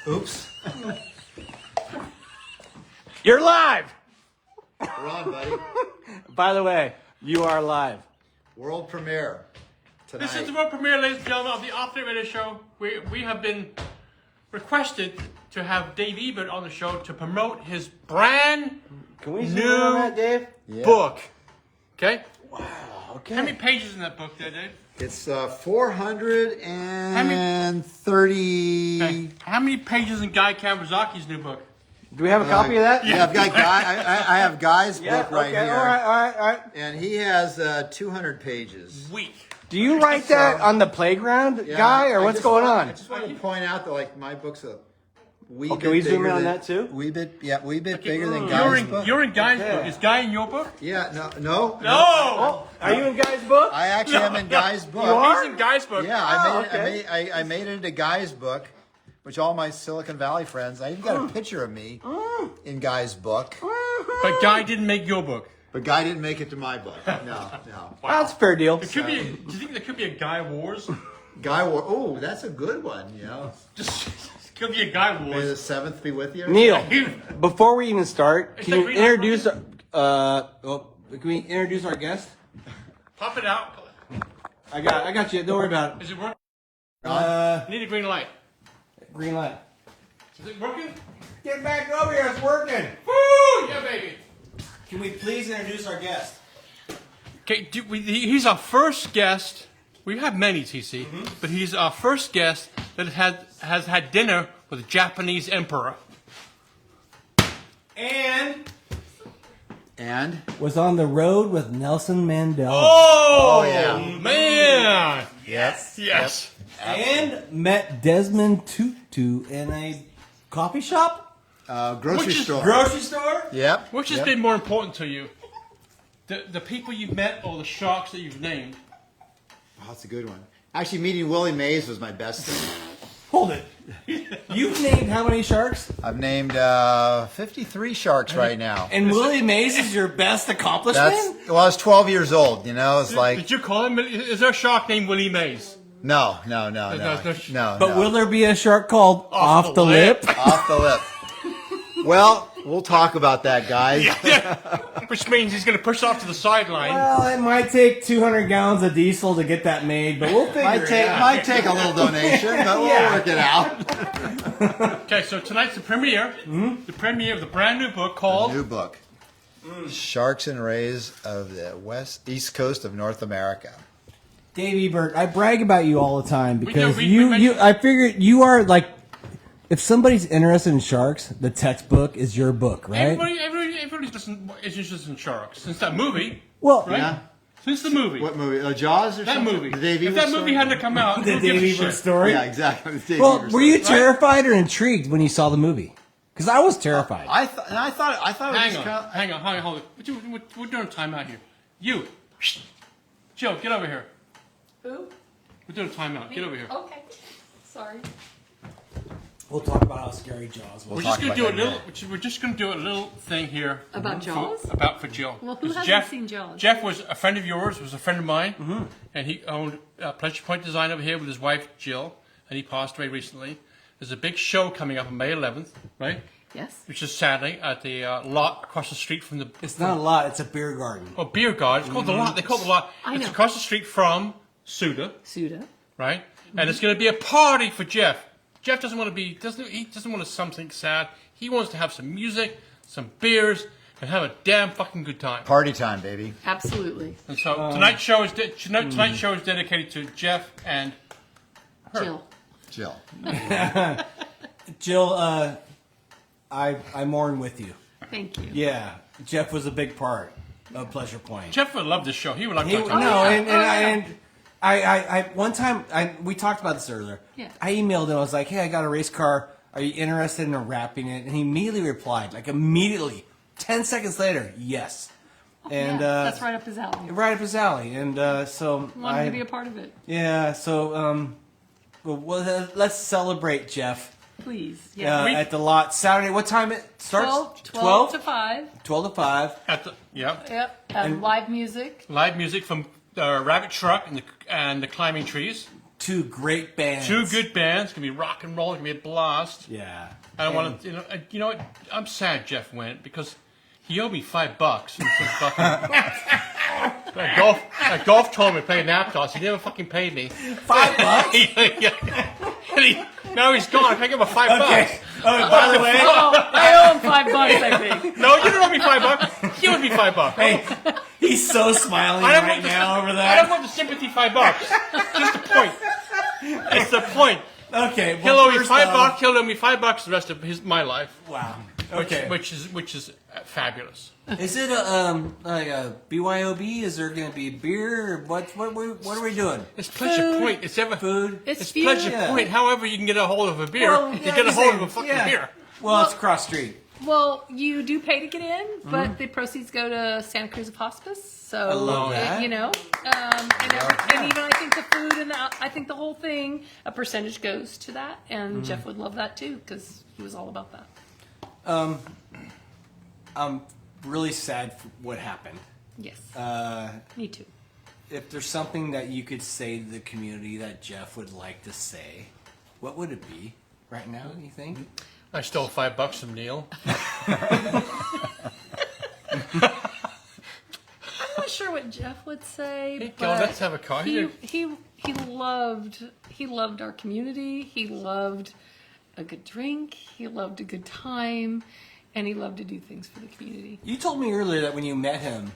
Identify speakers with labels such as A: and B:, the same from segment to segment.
A: Oops.
B: You're live!
A: We're on, buddy.
B: By the way, you are live.
A: World premiere tonight.
C: This is the world premiere, ladies and gentlemen, of the Off-Limit Radio Show. We have been requested to have Dave Ebert on the show to promote his brand
B: Can we
C: new
B: zoom in on that, Dave?
A: Yeah.
C: book. Okay?
B: Okay.
C: How many pages in that book there, Dave?
A: It's 430.
C: Okay. How many pages in Guy Kawasaki's new book?
B: Do we have a copy of that?
A: Yeah, I've got I have Guy's book right
B: okay.
A: here.
B: All right.
A: And he has 200 pages.
C: Weak.
B: Do you write that on the playground,
A: Yeah,
B: Guy, or
A: I
B: what's
A: just
B: going
A: want-
B: on?
A: I just want to point out that like my book's a wee bit
B: can we zoom
A: bigger
B: in on
A: than-
B: that too?
A: Wee bit bigger than Guy's book.
C: You're in Guy's book. Is Guy in your book?
A: Yeah, no.
C: No!
B: Are you in Guy's book?
A: I actually am in Guy's book.
B: You are?
C: He's in Guy's book.
A: Yeah, I made it into Guy's book, which all my Silicon Valley friends. I even got a picture of me in Guy's book,
C: But Guy didn't make your book.
A: but Guy didn't make it to my book. No.
B: That's a fair deal.
C: It could be. Do you think there could be a Guy Wars?
A: Guy War. Oh, that's a good one. You know,
C: Just could be a Guy
A: may
C: Wars.
A: the seventh be with you.
B: Neil, before we even start,
C: It's
B: can
C: like
B: you
C: Green Light
B: introduce? Can we introduce our guest?
C: Pop it out.
B: I got you. Don't worry about
C: Is it working?
B: it.
C: Need a green light.
B: Green light.
C: Is it working?
B: Get back over here. It's working.
C: Woo! Yeah, baby.
B: Can we please introduce our guest?
C: Okay, he's our first guest. We've had many, TC, but he's our first guest that has had dinner with a Japanese emperor.
A: And
D: Was on the road with Nelson Mandela.
C: Oh,
A: yeah.
C: Man!
A: yes,
C: Yes.
D: And met Desmond Tutu in a coffee shop?
A: grocery
C: Which is
A: store.
D: Grocery store?
A: Yep.
C: Which has
A: yep.
C: been more important to you? The people you've met or the sharks that you've named?
A: Oh, that's a good one. Actually, meeting Willie Mays was my best thing.
D: Hold it. You've named how many sharks?
A: I've named 53 sharks right now.
D: And Willie Mays is your best accomplishment?
A: I was 12 years old. You know, it's like
C: Did you call him? Is there a shark named Willie Mays?
A: no.
D: But will there be a shark called Off the Lip?
A: Off the lip. Well, we'll talk about that, guys.
C: Which means he's going to push off to the sideline.
D: Well, it might take 200 gallons of diesel to get that made, but we'll figure it out.
A: Might take a little donation, but we'll work it out.
C: Okay, so tonight's the premiere. The premiere of the brand new book called
A: New book. Sharks and Rays of the East Coast of North America.
D: Dave Ebert, I brag about you all the time because
C: we mentioned-
D: I figured you are like, if somebody's interested in sharks, the textbook is your book, right?
C: Everybody's interested in sharks since that movie,
D: Well,
C: right?
A: Yeah.
C: Since the movie.
A: What movie? Jaws or
C: That
A: something?
C: movie.
A: The Dave
C: If
A: Ebert
C: that movie
A: story?
C: hadn't come out,
D: the
C: who gives a
D: Dave Ebert
C: shit?
D: story.
A: Yeah, exactly. The Dave
D: Well,
A: Ebert
D: were you
A: story.
D: terrified or intrigued when you saw the movie? Because I was terrified.
A: I thought it was
C: Hang
A: just
C: on, hang on, hold on. We're doing a timeout here. You, Jill, get over here.
E: Who?
C: We're doing a timeout. Get over here.
E: Okay. Sorry.
D: We'll talk about how scary Jaws was.
C: We're just gonna do a little. We're just gonna do a little thing here.
E: About Jaws?
C: For Jill.
E: Well, who
C: Because
E: hasn't seen Jaws?
C: Jeff was a friend of yours. Was a friend of mine, and he owned Pleasure Point Design over here with his wife Jill, and he passed away recently. There's a big show coming up on May 11th, right?
E: Yes.
C: Which is sadly at the lot across the street from the.
D: It's not a lot. It's a beer garden.
C: Oh, beer garden. It's called the lot. They call it the lot.
E: I
C: It's
E: know.
C: across the street from Suda,
E: Suda.
C: right? And it's going to be a party for Jeff. Jeff doesn't want to be. He doesn't want something sad. He wants to have some music, some beers, and have a damn fucking good time.
A: Party time, baby.
E: Absolutely.
C: And so tonight's show is dedicated to Jeff and her.
E: Jill.
A: Jill.
D: Jill, I mourn with you.
E: Thank you.
D: Yeah, Jeff was a big part of Pleasure Point.
C: Jeff would love this show. He would like
D: He,
C: to
D: no,
C: talk
D: and I one time we talked about this earlier.
E: Yeah.
D: I emailed him. I was like, "Hey, I got a race car. Are you interested in wrapping it?" And he immediately replied, like immediately, 10 seconds later, yes. And
E: Yeah, that's right up his alley.
D: right up his alley. And so
E: Wanted to be a part of it.
D: yeah. So well, let's celebrate Jeff.
E: Please. Yeah.
D: At the lot Saturday. What time it starts?
E: 12 to 5.
D: 12 to 5.
C: at the
E: Yep. Live music.
C: live music from the Rabbit Truck and the Climbing Trees.
D: 2 great bands.
C: 2 good bands. It's gonna be rock and roll. It's gonna be a blast.
D: Yeah.
C: I don't want to. You know what? I'm sad Jeff went because he owed me $5. And some fucking a golf tournament playing nap toss. He never fucking paid me.
D: $5?
C: Yeah. And now he's gone. I can't give him $5.
D: Okay. Oh, by the way,
E: Oh, I owe him $5, I think.
C: No, you don't owe me $5. He owed me $5.
D: hey, he's so smiling
C: I don't
D: right
C: want the,
D: now over
C: I
D: that.
C: don't want the sympathy $5. Just the point. It's the point.
D: Okay,
C: He'll
D: well,
C: owe me
D: first
C: $5.
D: off-
C: He'll owe me $5 the rest of my life.
D: Wow. Okay.
C: Which is fabulous.
D: Is it like a BYOB? Is there going to be beer? Or what are we doing?
C: It's Pleasure Point. It's ever
D: Food?
C: It's
E: food.
C: Pleasure
D: Yeah.
C: Point. However, you can get a hold of a beer.
D: Well,
C: you
D: yeah,
C: get a
D: I'm
C: hold of
D: saying,
C: a fucking
D: yeah.
C: beer.
D: Well, it's cross street.
E: Well, you do pay to get in, but the proceeds go to Santa Cruz of Hospice. So,
D: I love that.
E: you know, and even I think the food and I think the whole thing, a percentage goes to that. And Jeff would love that too because he was all about that.
D: I'm really sad for what happened.
E: Yes,
D: Uh,
E: me too.
D: if there's something that you could say to the community that Jeff would like to say, what would it be right now, you think?
C: I stole $5 from Neil.
E: I'm not sure what Jeff would say,
C: Hey,
E: but
C: let's have a coffee.
E: he loved our community. He loved a good drink. He loved a good time, and he loved to do things for the community.
D: You told me earlier that when you met him,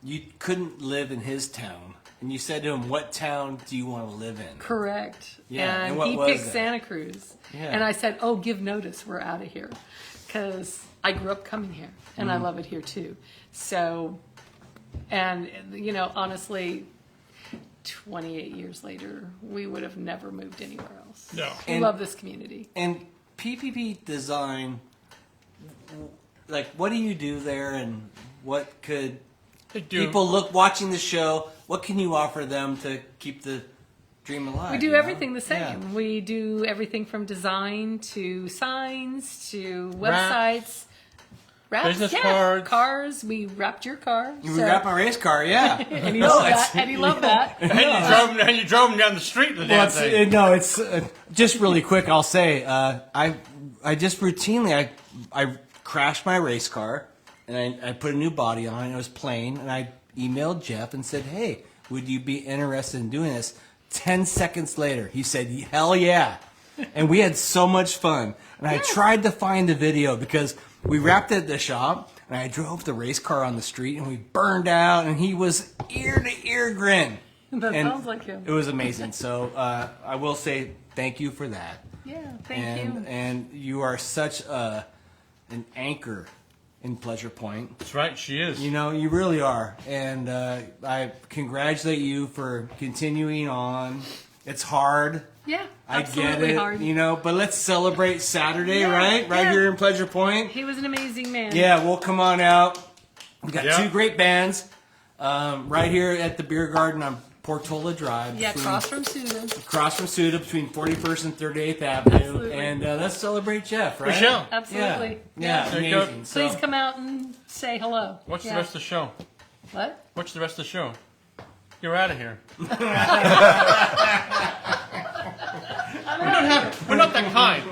D: you couldn't live in his town. And you said to him, what town do you want to live in?
E: Correct.
D: Yeah, and
E: And
D: what
E: he
D: was
E: picked
D: that?
E: Santa Cruz.
D: Yeah.
E: And I said, oh, give notice. We're out of here. Because I grew up coming here, and I love it here too. So, and, you know, honestly, 28 years later, we would have never moved anywhere else.
C: No.
E: We
D: And-
E: love this community.
D: And PPP Design, like, what do you do there, and what could
C: They do.
D: people watching the show, what can you offer them to keep the dream alive?
E: We do
D: you know?
E: everything the same.
D: Yeah.
E: We do everything from design to signs to
C: Wrap.
E: websites. Wraps,
C: Business
E: yeah.
C: cards.
E: Cars. We wrapped your car.
D: We wrap my race car, yeah.
E: And he loved that. And he loved that.
C: And you drove him down the street the damn thing.
D: It's just really quick. I'll say I just routinely I crashed my race car and I put a new body on it. It was plain, and I emailed Jeff and said, "Hey, would you be interested in doing this?" 10 seconds later, he said, "Hell yeah!" And we had so much fun. And I tried to find the video because we wrapped it at the shop, and I drove the race car on the street, and we burned out, and he was ear to ear grin.
E: That
D: And
E: sounds like him.
D: It was amazing. So I will say thank you for that.
E: Yeah, thank you.
D: And you are such an anchor in Pleasure Point.
C: That's right, she is.
D: You know, you really are. And I congratulate you for continuing on. It's hard.
E: Yeah,
D: I
E: absolutely
D: get it.
E: hard.
D: You know, but let's celebrate Saturday,
E: Yeah,
D: right? Right
E: yeah.
D: here in Pleasure Point.
E: He was an amazing man.
D: Yeah, we'll come on out. We got
C: Yeah.
D: 2 great bands right here at the Beer Garden on Portola Drive.
E: Yeah,
D: between-
E: across from Susan.
D: across from Suda between 41st and 38th Avenue.
E: Absolutely.
D: And let's celebrate Jeff, right?
C: Michelle,
E: Absolutely.
D: Yeah,
C: There you go.
D: amazing. So,
E: Please come out and say hello.
C: what's
E: Yeah.
C: the rest of the show?
E: What?
C: What's the rest of the show? You're out of here. We're not that kind.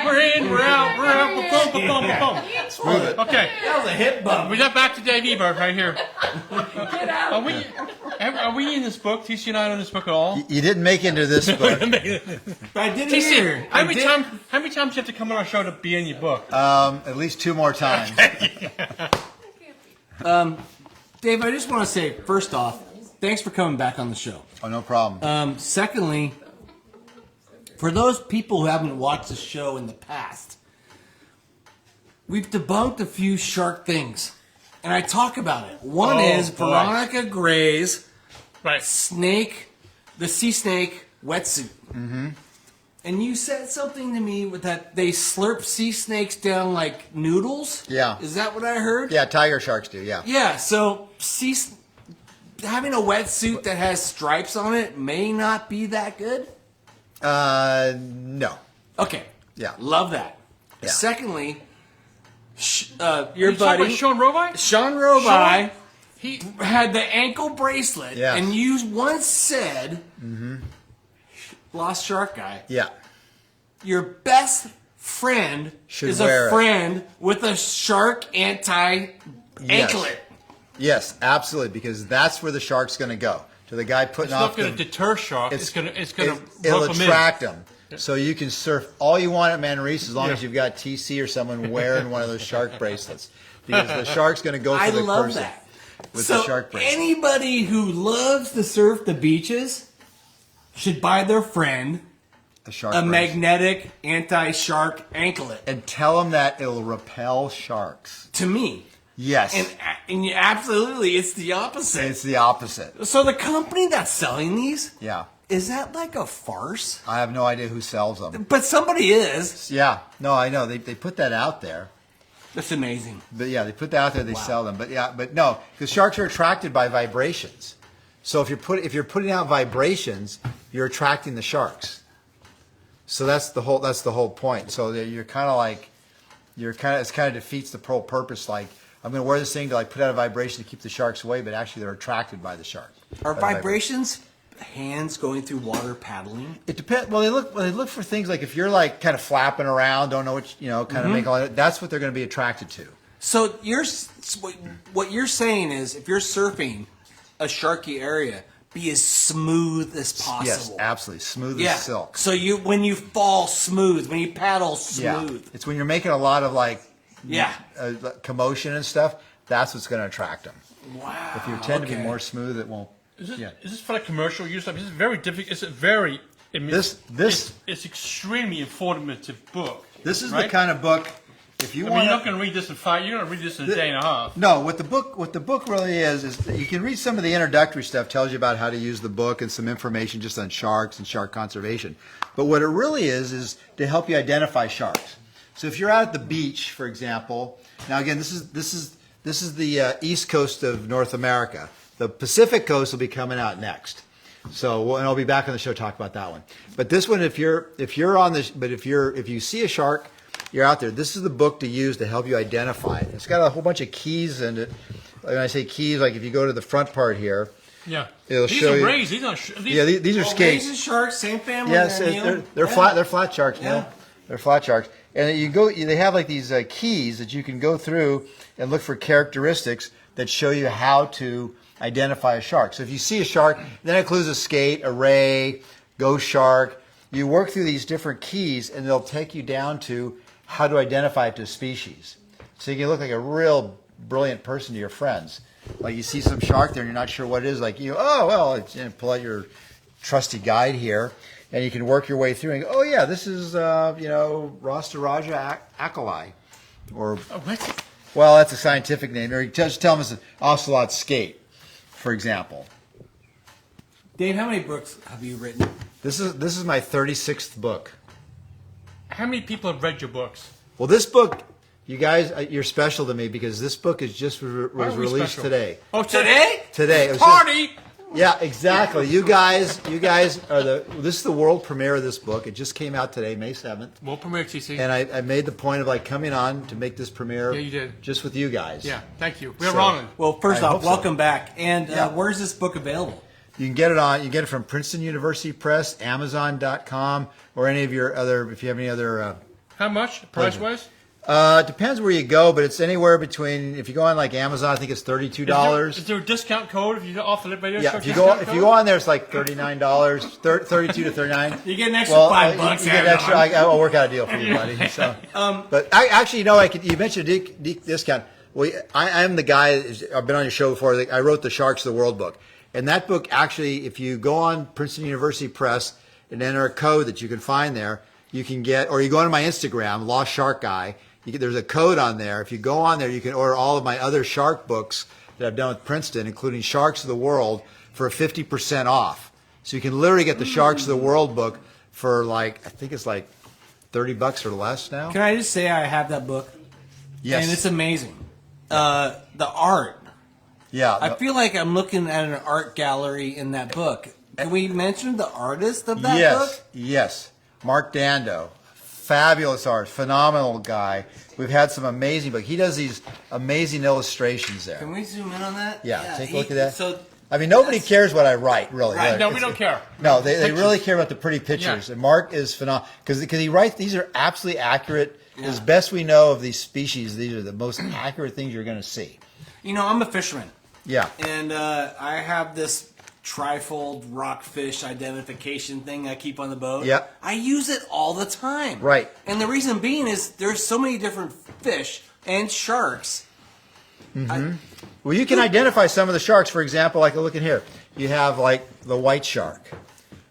C: We're in, we're out, boom, boom, boom, boom, boom.
A: Smooth it.
C: Okay,
D: that was a hit bump.
C: we got back to Dave Ebert right here.
E: Get out.
C: Are we in this book? TC and I in this book at all?
A: You didn't make it into this book.
D: I did
C: TC,
D: hear.
C: how many times do you have to come on our show to be in your book?
A: At least 2 more times.
D: Dave, I just want to say, first off, thanks for coming back on the show.
A: Oh, no problem.
D: Secondly, for those people who haven't watched the show in the past, we've debunked a few shark things. And I talk about it. One
C: Oh,
D: is
C: boy.
D: Veronica Gray's
C: Right.
D: the sea snake wetsuit. Mm-hmm. And you said something to me with that they slurp sea snakes down like noodles.
A: Yeah.
D: Is that what I heard?
A: Yeah, tiger sharks do, yeah.
D: Yeah, so having a wetsuit that has stripes on it may not be that good.
A: No.
D: Okay.
A: Yeah.
D: Love that.
A: Yeah.
D: Secondly, your
C: You talking
D: buddy
C: about Sean Roby?
D: Sean Roby
C: He
D: had the ankle bracelet,
A: Yes.
D: and you once said Lost Shark Guy.
A: Yeah.
D: Your best friend
A: Should
D: is
A: wear
D: a
A: it.
D: friend with a shark anti-anklet.
A: Yes, absolutely, because that's where the shark's going to go. To the guy putting
C: It's
A: off
C: not going to
A: the...
C: deter sharks. It's going to
A: It'll
C: rope them
A: attract them. So you can surf all you want at Manrese as long as
C: Yeah.
A: you've got TC or someone wearing one of those shark bracelets. Because the shark's going to go for
D: I
A: the
D: love
A: person
D: that.
A: with
D: So
A: the shark bracelet.
D: anybody who loves to surf the beaches should buy their friend
A: The shark
D: a
A: bracelet.
D: magnetic anti-shark anklet.
A: And tell them that it'll repel sharks.
D: To me.
A: Yes.
D: And absolutely, it's the opposite.
A: It's the opposite.
D: So the company that's selling these,
A: Yeah.
D: is that like a farce?
A: I have no idea who sells them.
D: But somebody is.
A: Yeah. No, I know. They put that out there.
D: That's amazing.
A: But yeah, they put that out there. They sell them. But yeah, but no, because sharks are attracted by vibrations. So if you're putting out vibrations, you're attracting the sharks. So that's the whole point. So you're kind of like, it kind of defeats the whole purpose. Like, I'm going to wear this thing to like put out a vibration to keep the sharks away, but actually they're attracted by the shark.
D: Are
A: By the
D: vibrations hands going through water paddling?
A: It depends. Well, they look for things like if you're like kind of flapping around, don't know what kind of make all that. That's what they're going to be attracted to.
D: So what you're saying is, if you're surfing a sharky area, be as smooth as possible.
A: Yes, absolutely, smooth
D: Yeah.
A: as silk.
D: So when you fall smooth, when you paddle smooth.
A: Yeah, it's when you're making a lot of like
D: Yeah.
A: commotion and stuff. That's what's going to attract them.
D: Wow.
A: If you tend to be
D: okay.
A: more smooth, it won't.
C: Is this,
A: Yeah.
C: is this for like commercial use? This is very difficult. It's a very it's extremely informative book.
A: This is
C: right?
A: the kind of book. If you
C: I mean,
A: want,
C: you're not going to read this in 5. You're going to read this in a day and a half.
A: No, what the book really is that you can read some of the introductory stuff, tells you about how to use the book and some information just on sharks and shark conservation. But what it really is to help you identify sharks. So if you're out at the beach, for example, now again, this is the east coast of North America. The Pacific coast will be coming out next. So, and I'll be back on the show to talk about that one. But this one, if you see a shark, you're out there. This is the book to use to help you identify it. It's got a whole bunch of keys in it. When I say keys, like if you go to the front part here,
C: Yeah.
A: it'll
C: These
A: show
C: are
A: you.
C: rays. These are
A: These are skates.
D: Rays sharks, same family.
A: Yes,
D: Neil.
A: they're
D: Yeah.
A: flat. They're flat sharks.
D: Yeah.
A: Neil. They're flat sharks, and they have like these keys that you can go through and look for characteristics that show you how to identify a shark. So if you see a shark, that includes a skate, a ray, ghost shark. You work through these different keys, and they'll take you down to how to identify it to a species. So you can look like a real brilliant person to your friends. Like you see some shark there, and you're not sure what it is. Like pull out your trusty guide here, and you can work your way through and go, oh yeah, this is Rostaraja acoli, or
C: Oh, what?
A: well, that's a scientific name. Or you just tell them it's an ocelot skate, for example.
D: Dave, how many books have you written?
A: This is my 36th book.
C: How many people have read your books?
A: Well, this book, you guys, you're special to me because this book was
C: Why are we
A: released
C: special?
A: today.
C: Oh,
D: Today?
A: Today, it was
C: Party!
A: yeah, exactly. You guys are this is the world premiere of this book. It just came out today, May 7th.
C: World premiere, TC.
A: And I made the point of like coming on to make this premiere.
C: Yeah, you did.
A: Just with you guys.
C: Yeah, thank you. We're
A: So-
C: honored.
D: Well, first
A: I
D: off,
A: hope so.
D: welcome back. And
A: Yeah.
D: where's this book available?
A: You can get it from Princeton University Press, Amazon.com, or any of your other, if you have any other.
C: How much, price-wise?
A: It depends where you go, but it's anywhere between. If you go on like Amazon, I think it's $32.
C: Is there a discount code if you off the radio
A: Yeah,
C: show?
A: if you go on there, it's like $39, 32 to 39.
D: You get an extra $5.
A: You get an extra. I'll work out a deal for you, buddy. So, but I actually, you mentioned a deep discount. Well, I'm the guy. I've been on your show before. I wrote the Sharks of the World book, and that book actually, if you go on Princeton University Press and enter a code that you can find there, you can get, or you go on my Instagram, Lost Shark Guy. There's a code on there. If you go on there, you can order all of my other shark books that I've done with Princeton, including Sharks of the World, for 50% off. So you can literally get the Sharks of the World book for I think it's like $30 or less now.
D: Can I just say I have that book?
A: Yes.
D: And it's amazing. The art.
A: Yeah.
D: I feel like I'm looking at an art gallery in that book. Can we mention the artist of that book?
A: Yes. Mark Dando. Fabulous art. Phenomenal guy. We've had some amazing, but he does these amazing illustrations there.
D: Can we zoom in on that?
A: Yeah, take a look at that.
D: So
A: I mean, nobody cares what I write, really.
D: Right.
C: No, we don't care.
A: No, they
C: Pictures.
A: really care about the pretty pictures.
C: Yeah.
A: And Mark is phenomenal because he writes. These are absolutely accurate. As best we know of these species, these are the most accurate things you're going to see.
D: You know, I'm a fisherman.
A: Yeah.
D: And I have this trifold rockfish identification thing I keep on the boat.
A: Yeah.
D: I use it all the time.
A: Right.
D: And the reason being is there's so many different fish and sharks.
A: Well, you can identify some of the sharks. For example, like look in here, you have like the white shark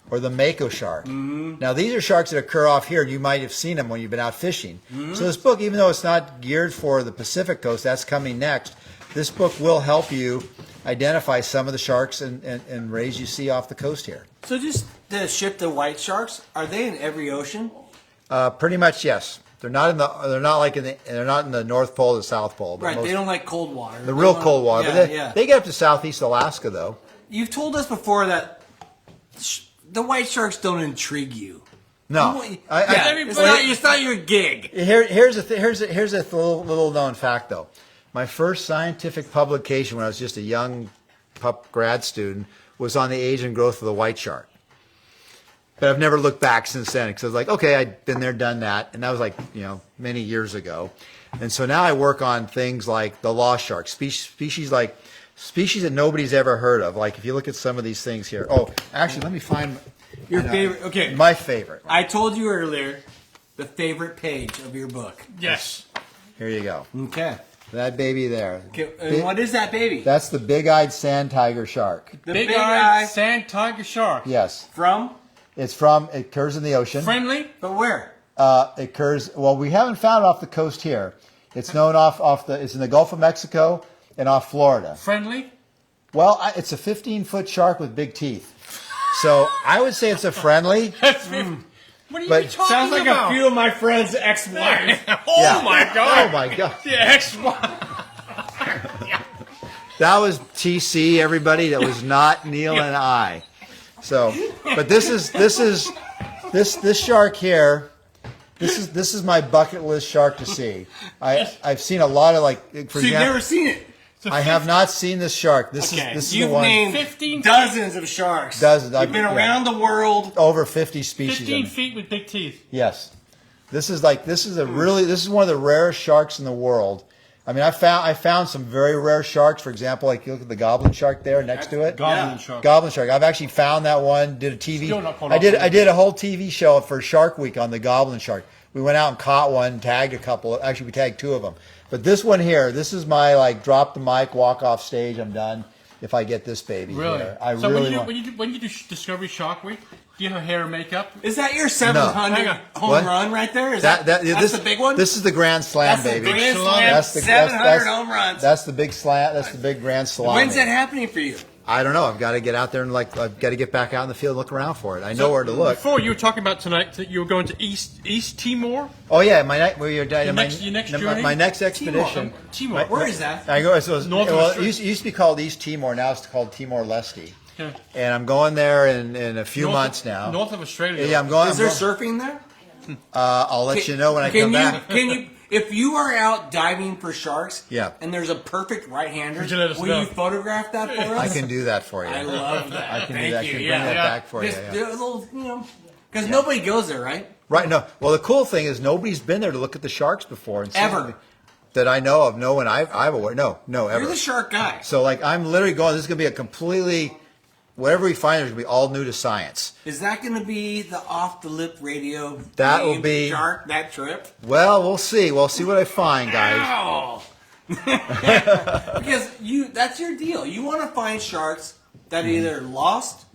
A: or the mako shark. Now, these are sharks that occur off here, and you might have seen them when you've been out fishing. So this book, even though it's not geared for the Pacific coast, that's coming next. This book will help you identify some of the sharks and rays you see off the coast here.
D: So just the ship, the white sharks, are they in every ocean?
A: Pretty much, yes. They're not in the. They're not like in the. They're not in the North Pole or the South Pole. But
D: Right,
A: most-
D: they don't like cold water.
A: the real cold water.
D: Yeah,
A: But they,
D: yeah.
A: they get up to Southeast Alaska, though.
D: You've told us before that the white sharks don't intrigue you.
A: No,
D: Yeah,
C: everybody-
D: it's not your gig.
A: Here's a little known fact, though. My first scientific publication when I was just a young pup grad student was on the age and growth of the white shark. But I've never looked back since then because I was like, okay, I'd been there, done that, and that was like many years ago. And so now I work on things like the lost shark, species that nobody's ever heard of. Like if you look at some of these things here. Oh, actually, let me find
D: Your favorite. Okay.
A: my favorite.
D: I told you earlier the favorite page of your book.
C: Yes.
A: Here you go.
D: Okay.
A: That baby there.
D: Okay. And what is that baby?
A: That's the big-eyed sand tiger shark.
D: The
C: Big-eyed sand tiger shark.
A: Yes.
D: from?
A: It occurs in the ocean.
C: Friendly.
D: But where?
A: It occurs, well, we haven't found it off the coast here. It's known it's in the Gulf of Mexico and off Florida.
C: Friendly.
A: Well, it's a 15-foot shark with big teeth. So I would say it's a friendly.
C: What are you
A: But-
C: talking
D: Sounds like
C: about?
D: a few of my friends' ex-wives.
C: Oh
A: Yeah.
C: my god.
A: Oh my God.
C: The ex-wife.
A: That was TC, everybody. That was not Neil and I. So, but this shark here. This is my bucket list shark to see. I've seen a lot of for
D: So you've
A: example,
D: never seen it?
A: I have not seen this shark. This
D: Okay.
A: is the
D: You've
A: one.
D: named
C: 15
D: dozens of sharks.
A: Dozens.
D: You've been around the world.
A: Over 50 species.
C: 15
A: of them.
C: feet with big teeth.
A: Yes. This is one of the rarest sharks in the world. I mean, I found some very rare sharks. For example, like you look at the goblin shark there next to it.
C: Goblin shark.
A: Goblin shark. I've actually found that one. Did a TV.
C: Still not called
A: I did
C: goblin.
A: a whole TV show for Shark Week on the goblin shark. We went out and caught one, tagged a couple. Actually, we tagged two of them. But this one here, this is my drop the mic, walk off stage. I'm done. If I get this baby
C: Really?
A: here, I
C: So
A: really
C: when you do Discovery Shark Week, do you have hair and makeup?
D: Is that your 700
C: Hang on.
D: home
A: What?
D: run right there? Is
A: that's
D: that's the big one?
A: This is the Grand Slam,
D: That's the
A: baby.
D: Grand
C: Slam.
D: Slam.
A: That's the
D: 700 home runs.
A: That's the big slam. That's the big Grand Slam.
D: When's that happening for you?
A: I don't know. I've got to get out there and I've got to get back out in the field and look around for it. I know where to look.
C: Before you were talking about tonight that you were going to East Timor.
A: Oh yeah, my next
C: journey?
A: expedition.
C: Timor.
D: Where is that?
A: I go. So
C: North of
A: well,
C: the
A: it used to be called East Timor. Now it's called Timor Leste.
C: Yeah.
A: And I'm going there in a few months now.
C: North of Australia.
A: Yeah, I'm going.
D: Is there surfing there?
A: I'll let you know when I come back.
D: Can you, if you are out diving for sharks,
A: Yeah.
D: and there's a perfect right-hander,
C: Would you let us
D: will
C: know?
D: you photograph that for us?
A: I can do that for you.
D: I love that.
A: I can do
D: Thank
A: that. I
D: you.
A: can bring
D: Yeah.
A: that back for
D: Just
A: you.
D: do
A: Yeah.
D: a little, because nobody goes there, right?
A: Right. No. Well, the cool thing is nobody's been there to look at the sharks before. And
D: Ever.
A: something that I know of. No one I've aware. No, ever.
D: You're the shark guy.
A: So I'm literally going. This is going to be a completely. Whatever we find, there's going to be all new to science.
D: Is that going to be the off-the-lip radio?
A: That will
D: named
A: be-
D: shark that trip.
A: Well, we'll see. We'll see what I find, guys.
D: Ow! Because that's your deal. You want to find sharks that are either lost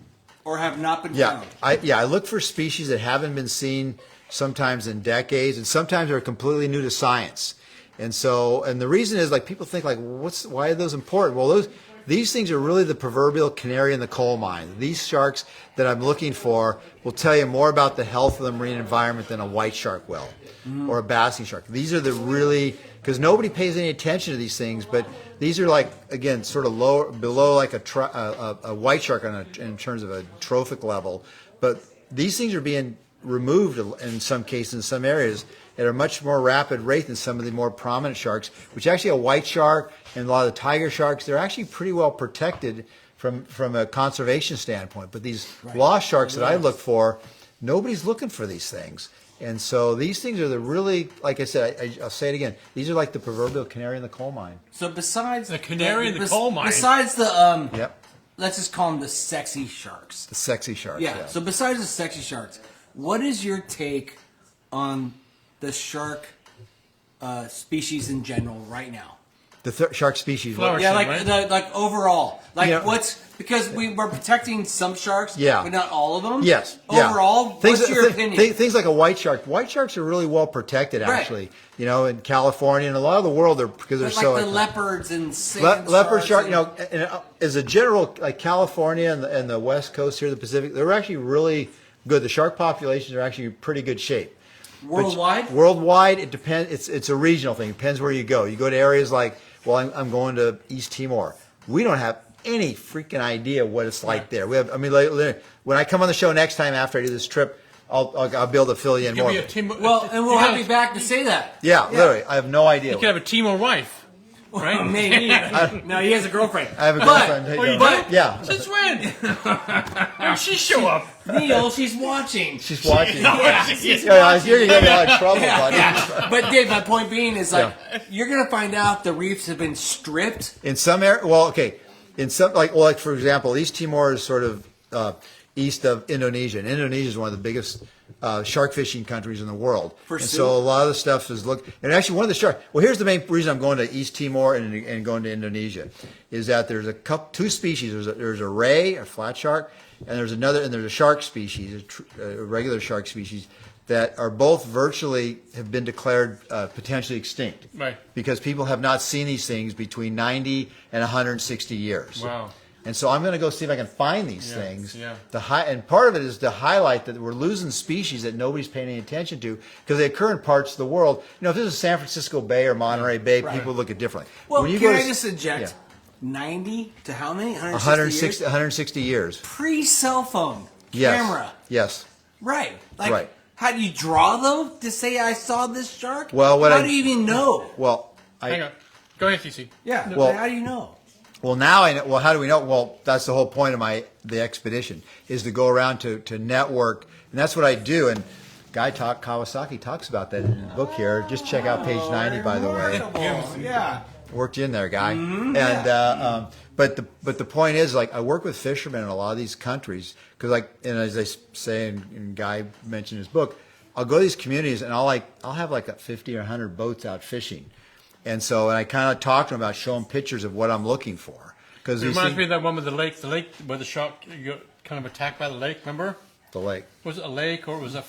D: or have not been
A: Yeah,
D: found.
A: I look for species that haven't been seen sometimes in decades, and sometimes are completely new to science. And the reason is people think why are those important? Well, these things are really the proverbial canary in the coal mine. These sharks that I'm looking for will tell you more about the health of the marine environment than a white shark will, or a basking shark. These are because nobody pays any attention to these things, but these are again sort of below a white shark in terms of a trophic level. But these things are being removed in some cases in some areas at a much more rapid rate than some of the more prominent sharks, which actually a white shark and a lot of the tiger sharks, they're actually pretty well protected from a conservation standpoint. But these lost sharks that I look for, nobody's looking for these things. And so these things are the really, like I said, I'll say it again. These are like the proverbial canary in the coal mine.
D: So besides
C: The canary in the coal mine.
D: besides the
A: Yep,
D: let's just call them the sexy sharks.
A: the sexy sharks.
D: Yeah. So besides the sexy sharks, what is your take on the shark species in general right now?
A: The shark species.
C: Flower-
D: Yeah,
C: Right?
D: like overall, like
A: Yeah.
D: what's because we're protecting some sharks,
A: Yeah.
D: but not all of them.
A: Yes. Yeah.
D: Overall, what's your opinion?
A: Things like a white shark. White sharks are really well protected,
D: Right.
A: actually. You know, in California and a lot of the world, because they're
D: But
A: so
D: like the leopards and sand
A: leopard
D: sharks
A: shark.
D: and-
A: You know, and as a general, like California and the West Coast here, the Pacific, they're actually really good. The shark populations are actually in pretty good shape.
D: worldwide.
A: Worldwide, it depends. It's a regional thing. It depends where you go. You go to areas like, well, I'm going to East Timor. We don't have any freaking idea what it's like there. We have. I mean, like, when I come on the show next time after I do this trip, I'll be able to fill you in
C: Give
A: more.
C: me a team.
D: Well, and we'll
C: you
D: have you back to say that.
A: Yeah, literally, I have no idea.
C: You could have a Timor wife, right?
D: Maybe. No, he has a girlfriend.
A: I have a
D: But-
A: girlfriend. Hey,
C: Oh, you
A: Joe.
C: do?
A: Yeah,
C: Since when? When did she show up?
D: Neil, she's watching.
A: she's watching.
C: Yeah.
A: Yeah, I hear you're getting in a lot of trouble, buddy.
D: Yeah. But Dave, my point being is like you're gonna find out the reefs have been stripped.
A: In some area, well, okay, in some like for example, East Timor is sort of east of Indonesia, and Indonesia is one of the biggest shark fishing countries in the world.
D: For
A: and
D: soup?
A: so a lot of the stuff is and actually one of the shark. Well, here's the main reason I'm going to East Timor and going to Indonesia, is that there's two species. There's a ray, a flat shark, and there's a shark species, a regular shark species, that are both virtually have been declared potentially extinct.
C: Right.
A: Because people have not seen these things between 90 and 160 years.
C: Wow.
A: And so I'm going to go see if I can find these
C: Yeah,
A: things.
C: yeah.
A: And part of it is to highlight that we're losing species that nobody's paying any attention to because they occur in parts of the world. You know, if this is San Francisco Bay or Monterey Bay, people look at it differently.
D: Well,
A: When you
D: can
A: go
D: I
A: to-
D: just inject
A: Yeah.
D: 90 to how many?
A: 160, 160 years.
D: Pre-cell phone
A: Yes.
D: camera.
A: Yes.
D: Right. Like,
A: Right.
D: how do you draw them to say I saw this shark?
A: Well,
D: how do you even know?
A: Well,
C: Hang on. Go ahead, TC.
D: Yeah.
A: Well-
D: how do you know?
A: Well, now I know. Well, how do we know? Well, that's the whole point of the expedition is to go around to network, and that's what I do. And Kawasaki talks about that in the book here. Just check out page 90, by the way.
D: Yeah.
A: Worked in there, guy. And but the point is, like, I work with fishermen in a lot of these countries because, like, and as I say, and Guy mentioned in his book, I'll go to these communities and I'll have like 50 or 100 boats out fishing. And so, and I kind of talk to them about showing pictures of what I'm looking for. Because
C: It reminds me of that one with the lake where the shark got kind of attacked by the lake. Remember?
A: the lake.
C: Was it a lake or was it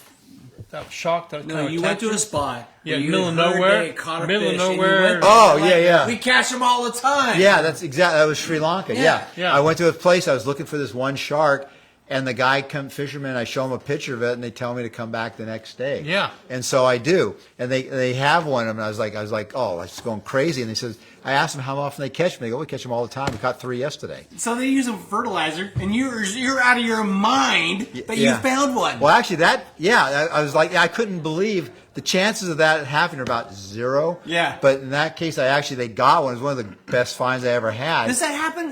C: that shark that
D: No,
C: kind of
D: you went
C: attacked
D: to
C: you?
D: a spot.
C: Yeah,
D: where you
C: middle of
D: heard
C: nowhere.
D: they caught a
C: Middle of
D: fish, and you
C: nowhere.
D: went there.
A: Oh,
D: Like,
A: yeah, yeah.
D: We catch them all the time.
A: Yeah, that's exactly. That was Sri Lanka. Yeah.
C: Yeah.
A: I went to a place. I was looking for this one shark, and the guy fisherman. I show him a picture of it, and they tell me to come back the next day.
C: Yeah.
A: And so I do, and they have one, and I was like, oh, I was going crazy. And they says, I asked them how often they catch them. They go, we catch them all the time. We caught 3 yesterday.
D: So they use them for fertilizer, and you're out of your mind that you
A: Yeah.
D: found one.
A: Well, actually, I was like, I couldn't believe the chances of that happening are about 0.
D: Yeah.
A: But in that case, they got one. It was one of the best finds I ever had.
D: Does that happen?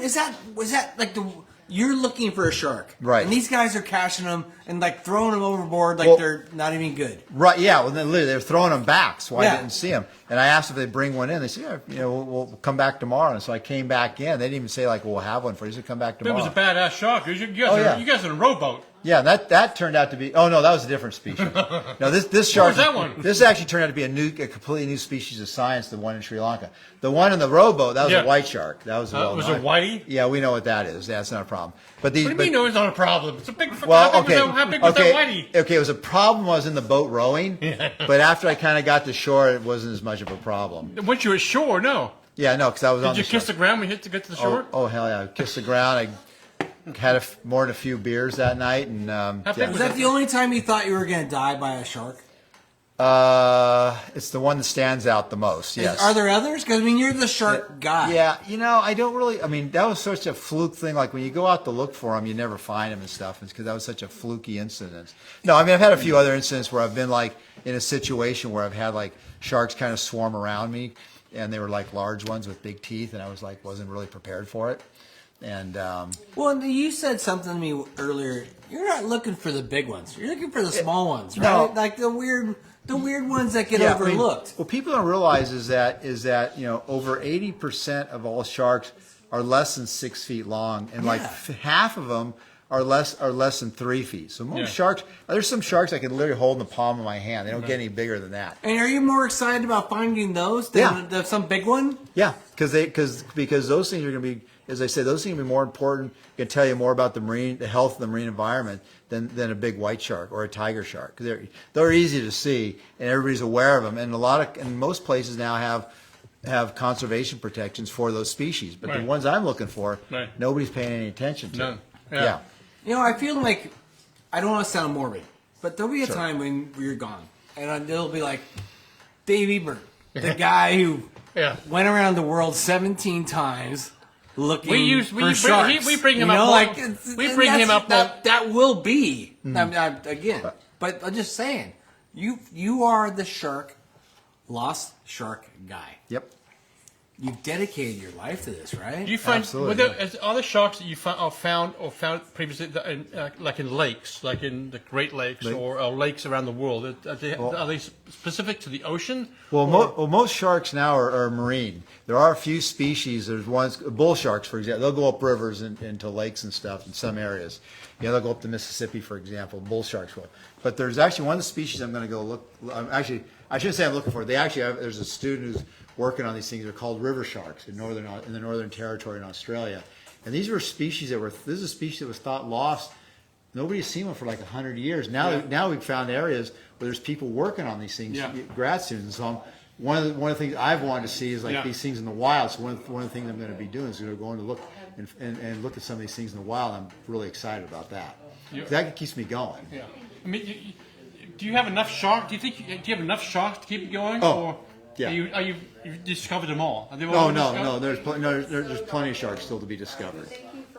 D: Was that like you're looking for a shark,
A: Right.
D: And these guys are catching them and like throwing them overboard like
A: Well-
D: they're not even good.
A: Right, yeah. Well, then literally, they're throwing them back, so I
D: Yeah.
A: didn't see them. And I asked if they'd bring one in. They said, yeah, we'll come back tomorrow. And so I came back in. They didn't even say, like, we'll have one for you. They said, come back
C: It
A: tomorrow.
C: was a badass shark. You guys,
A: Oh, yeah.
C: you guys are in a rowboat.
A: Yeah, that turned out to be. Oh no, that was a different species. No, this shark.
C: was that one?
A: This actually turned out to be a completely new species of science. The one in Sri Lanka. The one in the rowboat, that was
C: Yeah.
A: a white shark. That was a
C: Was it whitey?
A: Yeah, we know what that is. That's not a problem. But these.
C: What do you
A: but,
C: mean? No, it's not a problem. It's a big.
A: Well,
C: how big
A: okay.
C: Was that whitey?
A: Okay, it was a problem. I was in the boat rowing, but after I kind of got to shore, it wasn't as much of a problem.
C: Once you were ashore, no.
A: Yeah, no, because I was on
C: Did you
A: the
C: kiss
A: shore.
C: the ground when you hit to get to the shore?
A: Oh hell yeah! I kissed the ground. I had more than a few beers that night, and
C: How big
A: yeah.
D: Was that the only time you thought you were going to die by a shark?
A: It's the one that stands out the most. Yes.
D: Are there others? Because I mean, you're the shark guy.
A: Yeah, I don't really. I mean, that was such a fluke thing. Like when you go out to look for them, you never find them and stuff. It's because that was such a fluky incident. No, I mean, I've had a few other incidents where I've been like in a situation where I've had like sharks kind of swarm around me, and they were like large ones with big teeth, and I was like wasn't really prepared for it. And
D: Well, and you said something to me earlier. You're not looking for the big ones. You're looking for the small ones, right?
A: No.
D: Like the weird ones that get overlooked.
A: what people don't realize is that over 80% of all sharks are less than 6 feet long, and like half of them are less than 3 feet. So most sharks, there's some sharks I can literally hold in the palm of my hand. They don't get any bigger than that.
D: And are you more excited about finding those than some big one?
A: Yeah, because those things are going to be, as I said, those things are going to be more important. Can tell you more about the health of the marine environment than a big white shark or a tiger shark. They're easy to see and everybody's aware of them. And most places now have conservation protections for those species. But the ones I'm looking for, nobody's paying any attention to.
C: None.
A: Yeah.
D: You know, I feel like, I don't want to sound morbid, but there'll be a time when you're gone. And it'll be like Dave Ebert, the guy who went around the world 17 times looking for sharks.
C: We bring him
D: you know,
C: up. We bring him up.
D: That will be, again. But I'm just saying, you are the lost shark guy.
A: Yep.
D: You've dedicated your life to this, right?
C: Do you find
A: Absolutely.
C: other sharks that you found previously, like in lakes, like in the Great Lakes or lakes around the world? Are they specific to the ocean?
A: Well, most sharks now are marine. There are a few species. There's ones, bull sharks, for example. They'll go up rivers into lakes and stuff in some areas. They'll go up the Mississippi, for example. Bull sharks will. But there's actually one of the species I'm going to go look. Actually, I shouldn't say I'm looking for. There's a student who's working on these things. They're called river sharks in the Northern Territory in Australia. And these were species this is a species that was thought lost. Nobody's seen one for like 100 years. Now we've found areas where there's people working on these things, grad students. And so one of the things I've wanted to see is these things in the wild. So one of the things I'm going to be doing is going to look and look at some of these things in the wild. I'm really excited about that. That keeps me going.
C: Yeah. I mean, do you have enough sharks? Do you have enough sharks to keep it going?
A: Oh.
C: Or
A: Yeah.
C: You've discovered them all? Are they all discovered?
A: No. There's plenty of sharks still to be discovered.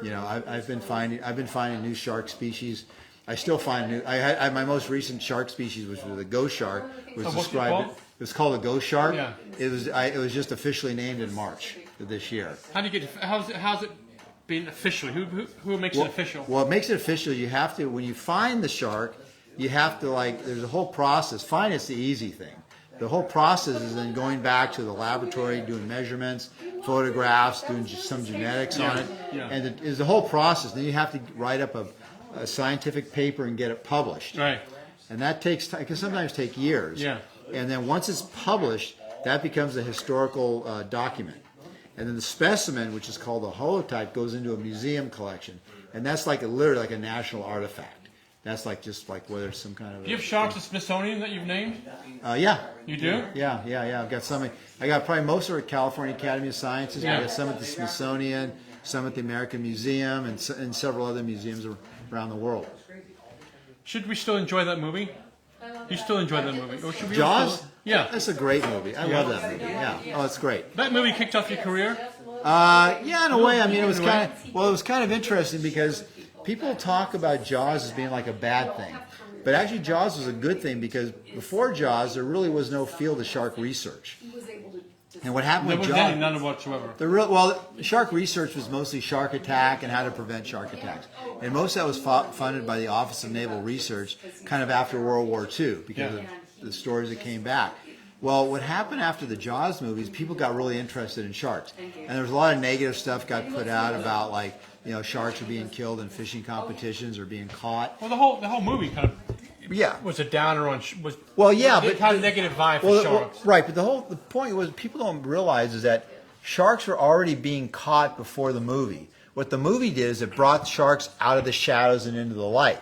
A: I've been finding new shark species. I still find new. My most recent shark species was the ghost shark.
C: What's it called?
A: It was called a ghost shark.
C: Yeah.
A: It was just officially named in March of this year.
C: How do you get? How's it been official? Who makes it official?
A: Well, it makes it official. You have to, when you find the shark, you have to there's a whole process. Find it's the easy thing. The whole process is then going back to the laboratory, doing measurements, photographs, doing some genetics on it, and it is the whole process. Then you have to write up a scientific paper and get it published.
C: Right.
A: And that takes time, can sometimes take years.
C: Yeah.
A: And then once it's published, that becomes a historical document. And then the specimen, which is called the holotype, goes into a museum collection, and that's literally like a national artifact. That's just like whether it's some kind of.
C: Do you have sharks at Smithsonian that you've named?
A: Yeah.
C: You do?
A: Yeah. I've got some. I got probably most are at California Academy of Sciences. I got some at the Smithsonian, some at the American Museum, and several other museums around the world.
C: Should we still enjoy that movie? You still enjoy that movie? Or should we
A: Jaws?
C: Yeah.
A: That's a great movie. I love that movie. Yeah. Oh, it's great.
C: That movie kicked off your career?
A: Yeah, in a way. I mean, it was kind of interesting because people talk about Jaws as being like a bad thing. But actually, Jaws was a good thing because before Jaws, there really was no field of shark research. And what happened with Jaws?
C: None whatsoever.
A: Shark research was mostly shark attack and how to prevent shark attacks. And most of that was funded by the Office of Naval Research kind of after World War II because of the stories that came back. Well, what happened after the Jaws movies, people got really interested in sharks. And there was a lot of negative stuff got put out about sharks are being killed in fishing competitions or being caught.
C: Well, the whole movie kind of was a downer on but it had a negative vibe for sharks.
A: Right, but the point was people don't realize is that sharks were already being caught before the movie. What the movie did is it brought sharks out of the shadows and into the light.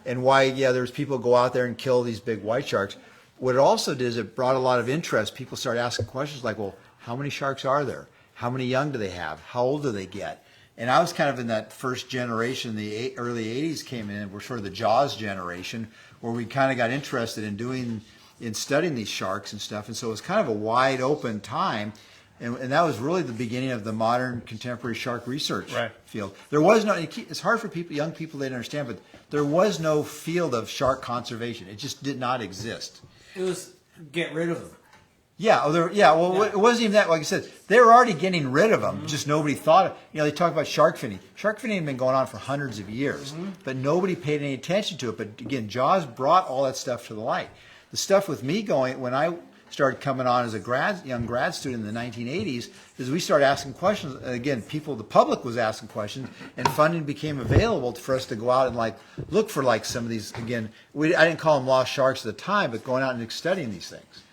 A: And why there's people go out there and kill these big white sharks. What it also did is it brought a lot of interest. People started asking questions like, well, how many sharks are there? How many young do they have? How old do they get? And I was kind of in that first generation, the early 80s came in, we're sort of the Jaws generation, where we kind of got interested in studying these sharks and stuff. And so it was kind of a wide open time. And that was really the beginning of the modern contemporary shark research field. There was no, it's hard for young people to understand, but there was no field of shark conservation. It just did not exist.
D: It was get rid of them.
A: Yeah, well, it wasn't even that. Like I said, they were already getting rid of them. Just nobody thought of. They talk about shark finning. Shark finning had been going on for hundreds of years, but nobody paid any attention to it. But again, Jaws brought all that stuff to the light. The stuff with me going when I started coming on as a young grad student in the 1980s is we started asking questions. And again, the public was asking questions, and funding became available for us to go out and look for some of these. Again, I didn't call them lost sharks at the time, but going out and studying these things.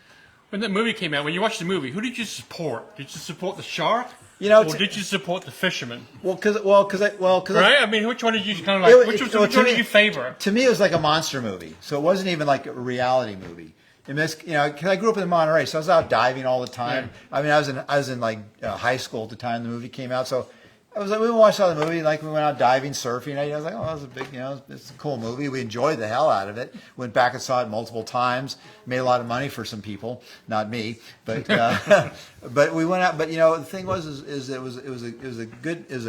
C: When that movie came out, when you watched the movie, who did you support? Did you support the shark?
A: Or
C: did you support the fisherman?
A: Right?
C: I mean, which one did you kind of like? Which one did you favor?
A: To me, it was like a monster movie, so it wasn't even like a reality movie. And this, because I grew up in Monterey, so I was out diving all the time. Yeah. I mean, I was in high school at the time the movie came out, so we watched the movie, we went out diving, surfing. I was like, oh, that was a big, it's a cool movie. We enjoyed the hell out of it. Went back and saw it multiple times. Made a lot of money for some people, not me, but but we went out. But the thing was, is it was a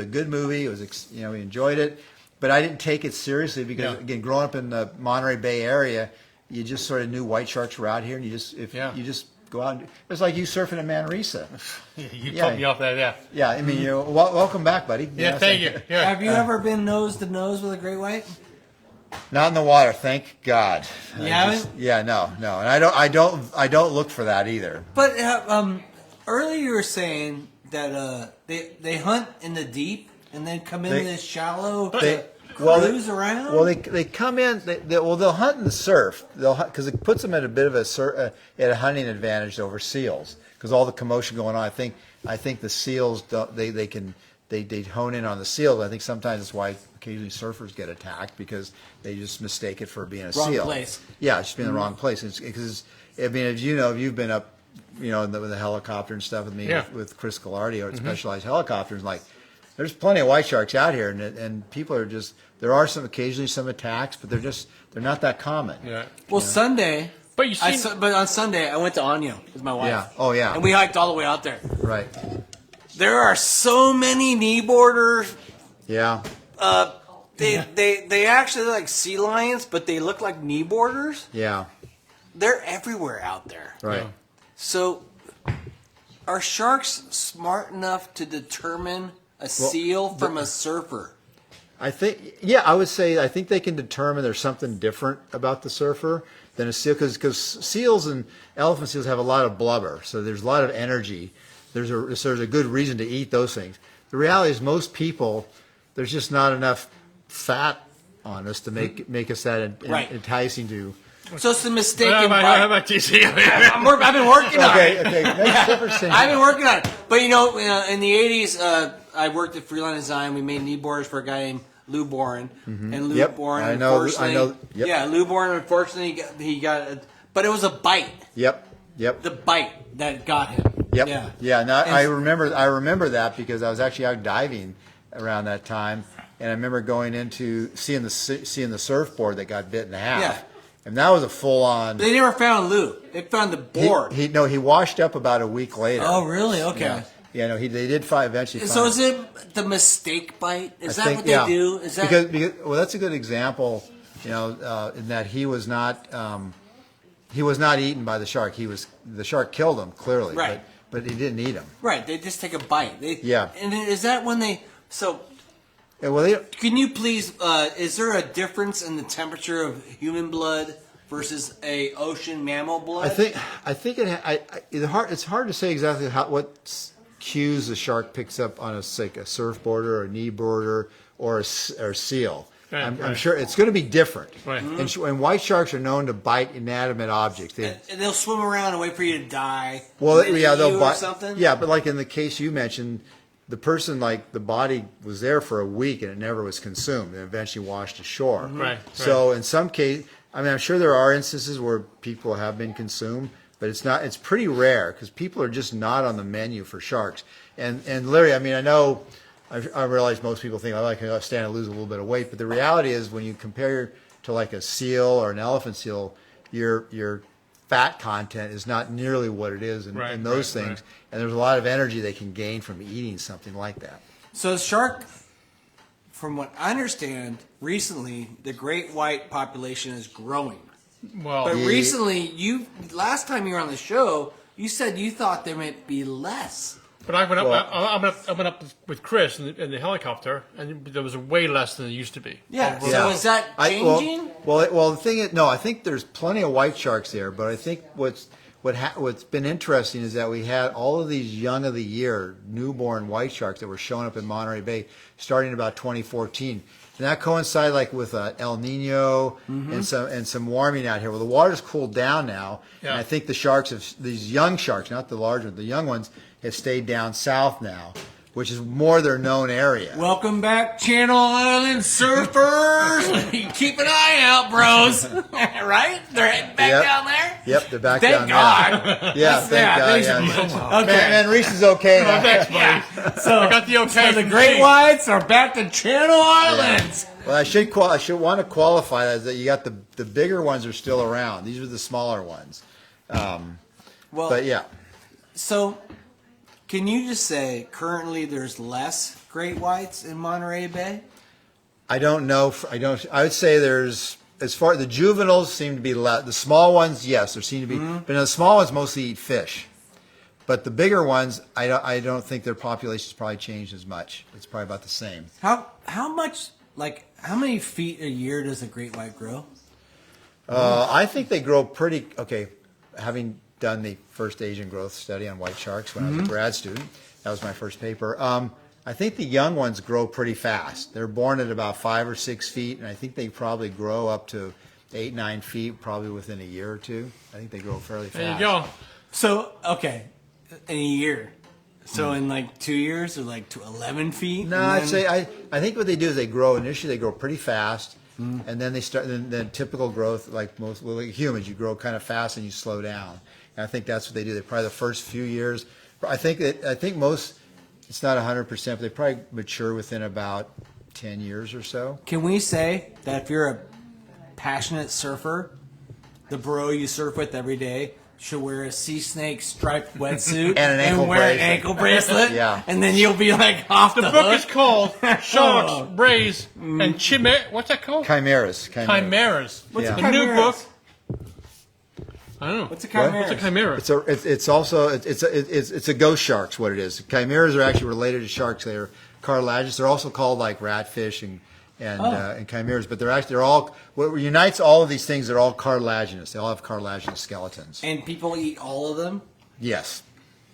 A: good movie. It was we enjoyed it, but I didn't take it seriously because again, growing up in the Monterey Bay area, you just sort of knew white sharks were out here, and you just go out. It's like you surfing in Manresa.
C: You took me off there, yeah.
A: Yeah, I mean, welcome back, buddy.
C: Yeah, thank you. Yeah.
D: Have you ever been nose to nose with a great white?
A: Not in the water, thank God.
D: You haven't?
A: Yeah, no, and I don't look for that either.
D: But earlier you were saying that they hunt in the deep and then come in this shallow. Cruise around?
A: Well, they come in. They'll hunt in the surf. Because it puts them at a bit of a hunting advantage over seals because all the commotion going on. I think the seals they hone in on the seals. I think sometimes that's why occasionally surfers get attacked because they just mistake it for being a seal.
D: Wrong place.
A: Yeah, it's just being the wrong place. Because I mean, if you've been up, with the helicopter and stuff with me with Chris Gallardi or Specialized Helicopters, there's plenty of white sharks out here, and people are just. There are occasionally some attacks, but they're not that common.
C: Yeah.
D: Well, Sunday.
C: But
D: but on Sunday I went to Anya with my wife.
A: Yeah. Oh yeah.
D: And we hiked all the way out there.
A: Right.
D: There are so many knee borders.
A: Yeah.
D: They actually look like sea lions, but they look like knee borders.
A: Yeah.
D: They're everywhere out there.
A: Right.
C: Yeah.
D: So, are sharks smart enough to determine a seal from a surfer?
A: I think they can determine there's something different about the surfer than a seal because seals and elephant seals have a lot of blubber, so there's a lot of energy. There's a good reason to eat those things. The reality is most people, there's just not enough fat on us to make us that enticing to.
D: So it's a mistake.
C: How about TC?
D: I've been working on it.
A: Okay.
D: I've been working on it. But in the 80s, I worked at Freeline Design. We made knee borders for a guy named Lou Boren. And Lou Boren, unfortunately. Lou Boren, unfortunately, he got but it was a bite.
A: Yep.
D: The bite that got him.
A: Yep. Yeah. Now, I remember that because I was actually out diving around that time, and I remember going into seeing the surfboard that got bit in half.
D: Yeah.
A: And that was a full-on.
D: They never found Lou. They found the board.
A: He washed up about a week later.
D: Oh, really? Okay.
A: Yeah. They did eventually.
D: So is it the mistake bite? Is that what they do? Is that
A: because that's a good example. In that he was not eaten by the shark. The shark killed him clearly.
D: Right.
A: But he didn't eat him.
D: Right. They just take a bite.
A: Yeah.
D: And is that when they so?
A: Yeah, well,
D: can you please? Is there a difference in the temperature of human blood versus a ocean mammal blood?
A: I think it's hard to say exactly what cues the shark picks up on a surfboarder or a knee boarder or a seal.
C: Right,
A: I'm sure it's going to be different.
C: Right.
A: And white sharks are known to bite inanimate objects.
D: And they'll swim around and wait for you to die.
A: Well, they'll bite.
D: Or something?
A: Yeah, but like in the case you mentioned, the person, the body was there for a week and it never was consumed and eventually washed ashore.
C: Right.
A: So in some case, I'm sure there are instances where people have been consumed, but it's pretty rare because people are just not on the menu for sharks. And Larry, I know, I realize most people think I can stand and lose a little bit of weight, but the reality is when you compare to like a seal or an elephant seal, your fat content is not nearly what it is in those things. Right. And there's a lot of energy they can gain from eating something like that.
D: So the shark, from what I understand, recently the great white population is growing.
C: Well,
D: But recently, last time you were on the show, You said you thought there might be less.
C: But I went up. I went up with Chris in the helicopter, and there was way less than it used to be.
D: Yeah. So
A: Yeah.
D: is that changing?
A: Well, the thing is, no, I think there's plenty of white sharks there, but I think what's been interesting is that we had all of these young of the year newborn white sharks that were showing up in Monterey Bay starting about 2014. And that coincided like with El Nino and some warming out here. Well, the water's cooled down now, and I think the sharks these young sharks, not the larger, the young ones, have stayed down south now, which is more their known area.
D: Welcome back, Channel Island surfers. Keep an eye out, bros. Right? They're heading back down there?
A: Yep, they're back
D: Thank
A: down
D: God.
A: there. Yeah, thank God. Yeah.
D: Okay.
A: And Reese is okay now.
C: Thanks, buddy.
D: So,
C: I got the okay
D: so the
C: from
D: great
C: Steve.
D: whites are back to Channel Islands.
A: Well, I should want to qualify that, that you got the bigger ones are still around. These are the smaller ones.
D: Well,
A: But yeah.
D: so can you just say currently there's less great whites in Monterey Bay?
A: I don't know. I would say there's, as far the juveniles seem to be less. The small ones, yes, there seem to be. But the small ones mostly eat fish. But the bigger ones, I don't think their population's probably changed as much. It's probably about the same.
D: How much, like, how many feet a year does a great white grow?
A: I think they grow pretty, okay, having done the first Asian growth study on white sharks when I was a grad student, that was my first paper, I think the young ones grow pretty fast. They're born at about 5 or 6 feet, and I think they probably grow up to 8, 9 feet probably within a year or two. I think they grow fairly fast.
C: There you go.
D: So, okay, in a year. So in like 2 years or like to 11 feet?
A: No, I'd say I think what they do is they grow initially. They grow pretty fast, and then they start. Then typical growth, like like humans, you grow kind of fast and you slow down. And I think that's what they do. They probably the first few years. I think most. It's not 100%, but they probably mature within about 10 years or so.
D: Can we say that if you're a passionate surfer, the bro you surf with every day should wear a sea snake striped wetsuit
A: And
D: wear an ankle bracelet?
A: Yeah.
D: And then you'll be like off the,
C: The book
D: hook?
C: is called Sharks, Rays, and Chimaeras. What's that called?
A: Chimaeras.
C: Chimaeras.
A: What's a
C: The new book.
D: chimaeras?
C: I don't know.
D: What's a chimera?
C: What's a chimera?
A: It's a ghost sharks. What it is. Chimeras are actually related to sharks. They are cartilaginous. They're also called like ratfish and chimeras, but they're all what unites all of these things. They're all cartilaginous. They all have cartilaginous skeletons.
D: And people eat all of them?
A: Yes,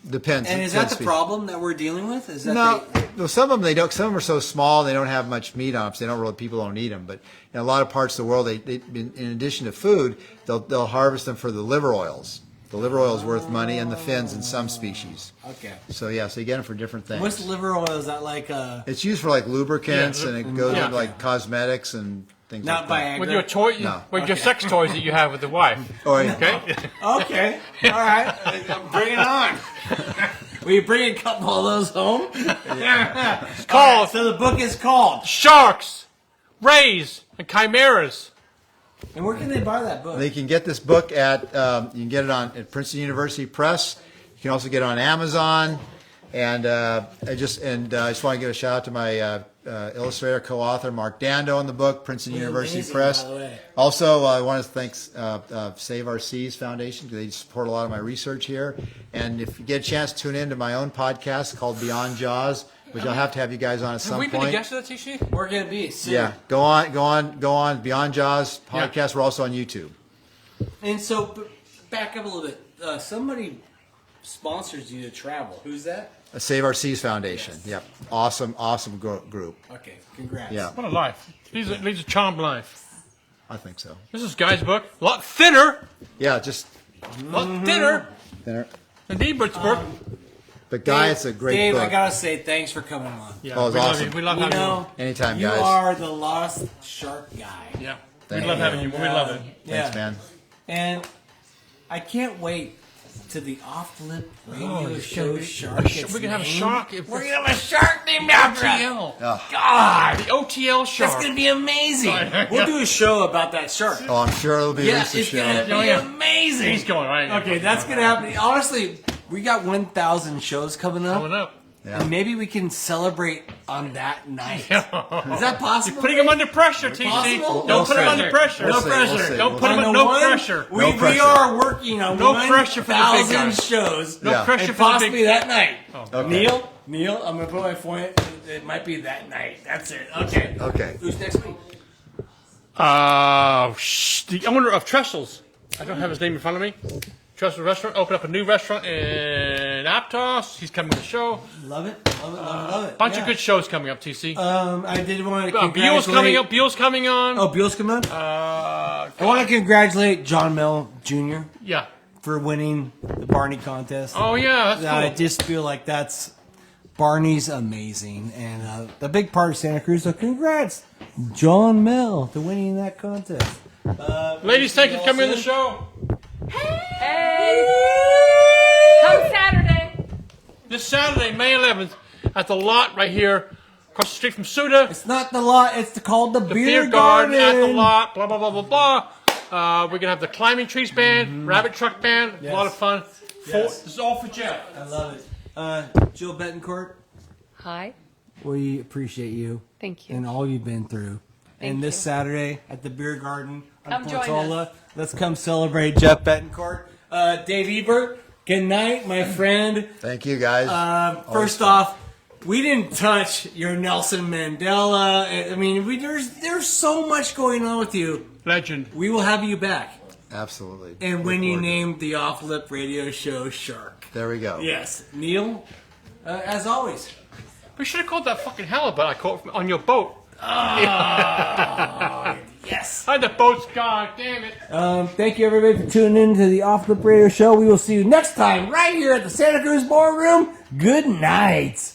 A: depends.
D: And is that the problem that we're dealing with? Is that
A: No, well, some of them they don't. Some of them are so small they don't have much meat on them. So they don't really. People don't eat them. But in a lot of parts of the world, they in addition to food, they'll harvest them for the liver oils. The liver oil is worth money, and the fins in some species.
D: Okay.
A: So yeah, so you get them for different things.
D: What's liver oil? Is that like
A: It's used for like lubricants,
C: Yeah,
A: and it goes
C: yeah.
A: into like cosmetics and things
D: not
A: like that.
D: Viagra?
C: With your toy,
A: No.
C: with your sex toys that you have with the wife.
A: Oh, yeah.
C: Okay.
D: Okay. All right. Bring it on. Will you bring a couple of those home?
C: It's called
D: So the book is called.
C: Sharks, Rays, and Chimeras.
D: And where can they buy that book?
A: They can get this book at you can get it at Princeton University Press. You can also get it on Amazon. And I just want to give a shout out to my illustrator, co-author Mark Dando on the book, Princeton University
D: amazing,
A: Press.
D: by the way.
A: Also, I want to thank Save Our Seas Foundation because they support a lot of my research here. And if you get a chance, tune in to my own podcast called Beyond Jaws, which I'll have to have you guys on at
C: Have
A: some
C: we been a
A: point.
C: guest of that, TC?
D: We're going to be soon.
A: Yeah, go on. Beyond Jaws podcast.
C: Yeah.
A: We're also on YouTube.
D: And so, back up a little bit. Somebody sponsors you to travel. Who's that?
A: Save Our Seas Foundation. Yep, awesome group.
D: Okay, congrats.
A: Yeah,
C: What a life. Leads a charmed life.
A: I think so.
C: This is Guy's book. A lot thinner.
A: Yeah, just
C: A lot thinner
A: there.
C: than Ebert's book.
A: But Guy, it's a great
D: Dave,
A: book.
D: I got to say thanks for coming on.
C: Yeah,
A: Oh, it's
C: we love
A: awesome.
C: you. We love
D: You
C: having
D: know,
A: Anytime,
D: you
A: guys.
D: are the lost shark guy.
C: you. Yeah.
A: Thank
C: we love
A: you.
C: having you. We love it.
A: Thanks, man.
D: And I can't wait to the off-lip radio
C: it's
D: show
C: gonna be-
D: Shark.
C: We can have a shark.
D: We're going to have a shark named after us.
C: OTL.
D: God,
C: The OTL shark.
D: that's going to be amazing.
C: Yeah.
D: We'll do a show about that shark.
A: Oh, I'm sure it'll be a
D: Yeah,
A: Lisa
D: it's
A: show.
D: going to be
C: Oh, yeah.
D: amazing.
C: He's going right.
D: Okay, that's going to happen. Honestly, we got 1,000 shows coming up.
C: Coming up.
D: And maybe we can celebrate on that night. Is that possible?
C: You're putting him under pressure, TC.
D: Possible?
C: Don't put him under pressure.
A: We'll
C: No
A: see,
C: pressure.
A: we'll see.
C: Don't put him
D: On
C: under
D: the
C: no
D: one,
C: pressure.
D: We
A: pressure.
D: are working on
C: No pressure for the big
D: 1,000
C: guy.
D: shows.
C: No
A: Yeah.
C: pressure
D: And
C: for the
D: possibly
C: big.
D: that night.
A: Okay.
D: Neil, I'm gonna put my point. It might be that night. That's it. Okay.
A: Okay.
D: Who's next week?
C: The owner of Trestles. I don't have his name in front of me. Trestles Restaurant opened up a new restaurant in Aptos. He's coming to the show.
D: Love it. Love it.
C: Bunch of good shows coming up, TC.
D: I did want to congratulate.
C: Buell's coming up. Buell's coming on.
D: Oh, Buell's coming on. I want to congratulate John Mel Jr.
C: Yeah.
D: for winning the Barney contest.
C: Oh yeah, that's
D: I
C: cool.
D: just feel like Barney's amazing and the big part of Santa Cruz. So congrats, John Mel, to winning that contest.
C: Ladies, thank you for coming on the show.
E: Hey! Come Saturday.
C: This Saturday, May 11th, at the lot right here, across the street from Suda.
D: It's not the lot. It's called the
C: Beer garden at the lot, blah, blah, blah, blah, blah. We're going to have the Climbing Trees Band, Rabbit Truck Band, a lot of fun.
D: Yes.
C: This is all for Jeff.
D: I love it. Jill Betancourt,
E: Hi.
D: we appreciate you
E: Thank you.
D: and all you've been through.
E: Thank
D: And this
E: you.
D: Saturday at the Beer Garden on
E: Come join
D: Portola,
E: us.
D: let's come celebrate Jeff Betancourt. Dave Ebert, good night, my friend.
A: Thank you, guys.
D: First off, we didn't touch your Nelson Mandela. I mean, there's so much going on with you.
C: Legend.
D: We will have you back.
A: Absolutely.
D: And
A: Look
D: when you
A: forward to it.
D: name the Off Lip Radio Show Shark.
A: There we go.
D: Yes. Neil, as always.
C: We should have called that fucking halibut I caught on your boat.
D: Yes.
C: Oh, the boat's gone. Damn it.
D: Thank you, everybody, for tuning in to the Off Lip Radio Show. We will see you next time right here at the Santa Cruz Ballroom. Good night.